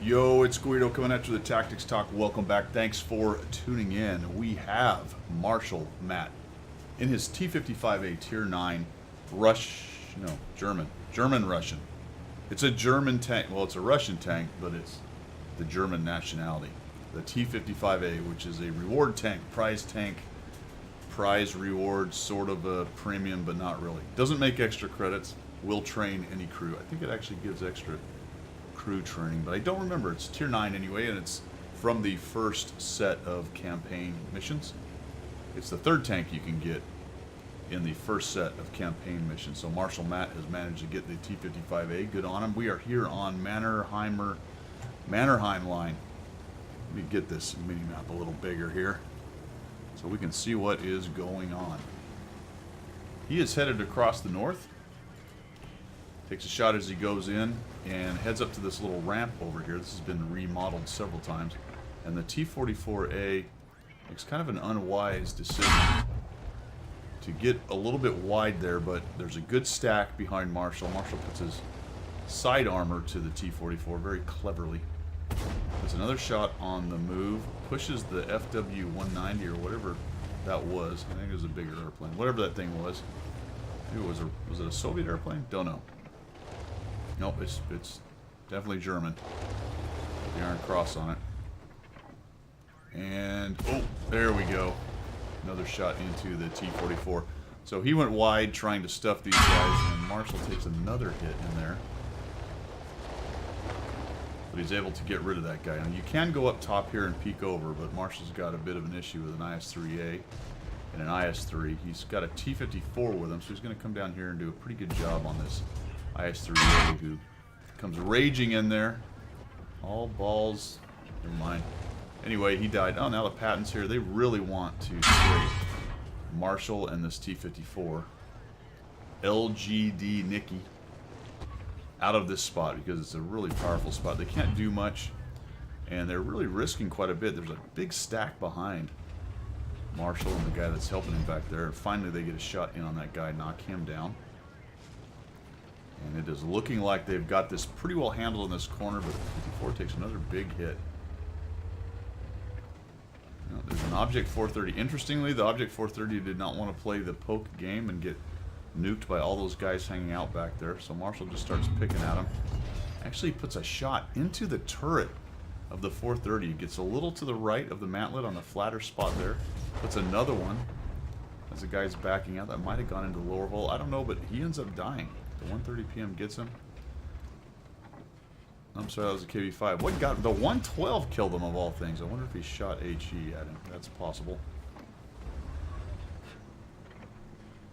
Yo, it's Guido coming after the Tactics Talk. Welcome back. Thanks for tuning in. We have Marshal Matt in his T-55A Tier 9 German-Russian. It's a German tank. Well, it's a Russian tank, but it's the German nationality. The T-55A, which is a reward tank, prize reward, sort of a premium, but not really. Doesn't make extra credits. Will train any crew. I think it actually gives extra crew training, but I don't remember. It's Tier 9 anyway, and it's from the first set of campaign missions. It's the third tank you can get in the first set of campaign missions. So Marshal Matt has managed to get the T-55A. Good on him. We are here on Mannerheim line. Let me get this mini-map a little bigger here so we can see what is going on. He is headed across the north. Takes a shot as he goes in and heads up to this little ramp over here. This has been remodeled several times. And the T-44A makes kind of an unwise decision to get a little bit wide there, but there's a good stack behind Marshall. Marshall puts his side armor to the T-44 very cleverly. There's another shot on the move. Pushes the FW-190 or whatever that was. I think it was a bigger airplane. Whatever that thing was. Maybe it was it a Soviet airplane? Don't know. Nope, it's definitely German. The Iron Cross on it. And, oh, there we go. Another shot into the T-44. So he went wide trying to stuff these guys, and Marshall takes another hit in there. But he's able to get rid of that guy. Now, you can go up top here and peek over, but Marshall's got a bit of an issue with an IS-3A and an IS-3. He's got a T-54 with him, so he's going to come down here and do a pretty good job on this IS-3A, who comes raging in there. All balls. Never mind. Anyway, he died. Oh, now the Pattons here. They really want to scrape Marshall and this T-54 LGD Nicky out of this spot because it's a really powerful spot. They can't do much, and they're really risking quite a bit. There's a big stack behind Marshall and the guy that's helping him back there. Finally, they get a shot in on that guy, knock him down. And it is looking like they've got this pretty well handled in this corner, but 54 takes another big hit. Now, there's an Object 430. Interestingly, the Object 430 did not want to play the poke game and get nuked by all those guys hanging out back there. So Marshall just starts picking at him. Actually puts a shot into the turret of the 430. He gets a little to the right of the mantlet on the flatter spot there. Puts another one as the guy's backing out. That might have gone into the lower hole. I don't know, but he ends up dying. The 1:30 p.m. gets him. I'm sorry, that was a KB5. What got the 112 killed him of all things? I wonder if he shot HE at him. That's possible.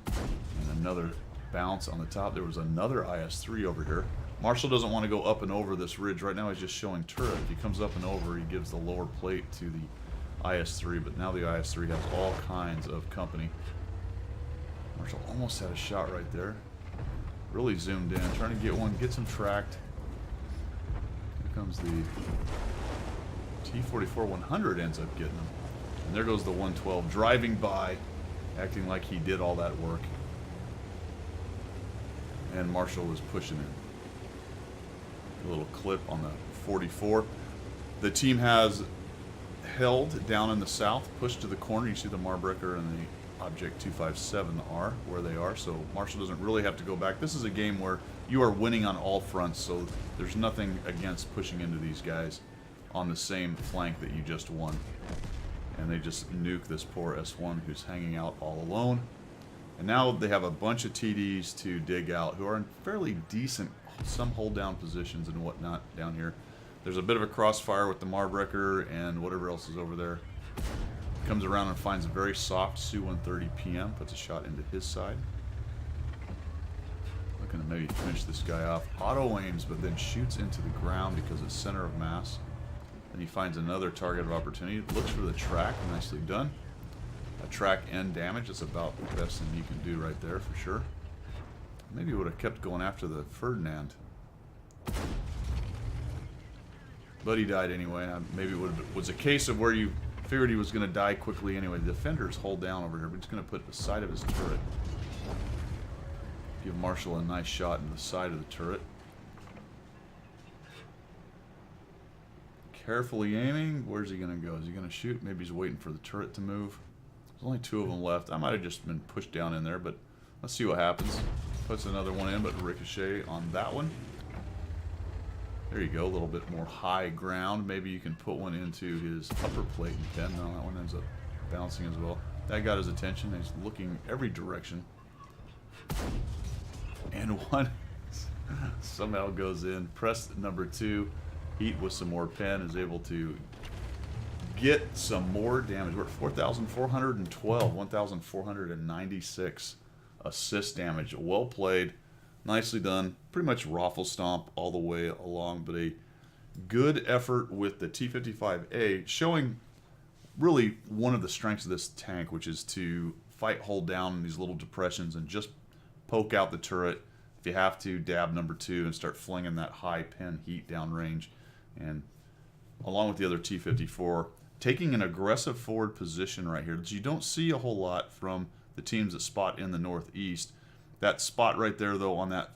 And another bounce on the top. There was another IS-3 over here. Marshall doesn't want to go up and over this ridge. Right now he's just showing turret. If he comes up and over, he gives the lower plate to the IS-3, but now the IS-3 has all kinds of company. Marshall almost had a shot right there. Really zoomed in, trying to get one, gets him tracked. Here comes the T-44-100 ends up getting him. And there goes the 112, driving by, acting like he did all that work. And Marshall was pushing in. A little clip on the 44. The team has held down in the south, pushed to the corner. You see the Marbrecher and the Object 257 are where they are, so Marshall doesn't really have to go back. This is a game where you are winning on all fronts, so there's nothing against pushing into these guys on the same flank that you just won. And they just nuke this poor S1 who's hanging out all alone. And now they have a bunch of TDs to dig out who are in fairly decent, some hold down positions and whatnot down here. There's a bit of a crossfire with the Marbrecher and whatever else is over there. Comes around and finds a very soft Su-130 PM, puts a shot into his side. Looking to maybe finish this guy off. Auto aims, but then shoots into the ground because it's center of mass. Then he finds another target of opportunity. Looks for the track, nicely done. A track and damage, that's about the best thing you can do right there for sure. Maybe he would have kept going after the Ferdinand. But he died anyway. Maybe it was a case of where you figured he was going to die quickly anyway. The defenders hold down over here. We're just going to put the side of his turret. Give Marshall a nice shot in the side of the turret. Carefully aiming. Where's he going to go? Is he going to shoot? Maybe he's waiting for the turret to move. There's only 2 of them left. I might have just been pushed down in there, but let's see what happens. Puts another one in, but ricochet on that one. There you go, a little bit more high ground. Maybe you can put one into his upper plate and pin. No, that one ends up bouncing as well. That got his attention. He's looking every direction. And one somehow goes in. Press number 2. Heat with some more pin is able to get some more damage. We're at 4,412, 1,496 assist damage. Well played. Nicely done. Pretty much raffle stomp all the way along, but a good effort with the T-55A, showing really one of the strengths of this tank, which is to fight, hold down in these little depressions and just poke out the turret. If you have to, dab number 2 and start flinging that high pin heat downrange. And along with the other T-54, taking an aggressive forward position right here that you don't see a whole lot from the teams that spot in the northeast. That spot right there, though, on that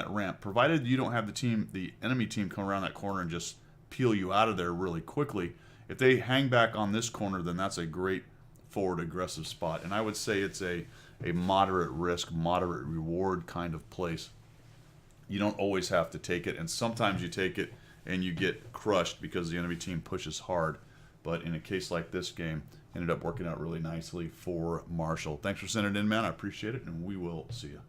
ramp, provided you don't have the enemy team come around that corner and just peel you out of there really quickly. If they hang back on this corner, then that's a great forward aggressive spot. And I would say it's a moderate risk, moderate reward kind of place. You don't always have to take it, and sometimes you take it and you get crushed because the enemy team pushes hard. But in a case like this game, ended up working out really nicely for Marshall. Thanks for sending it in, man. I appreciate it, and we will see you.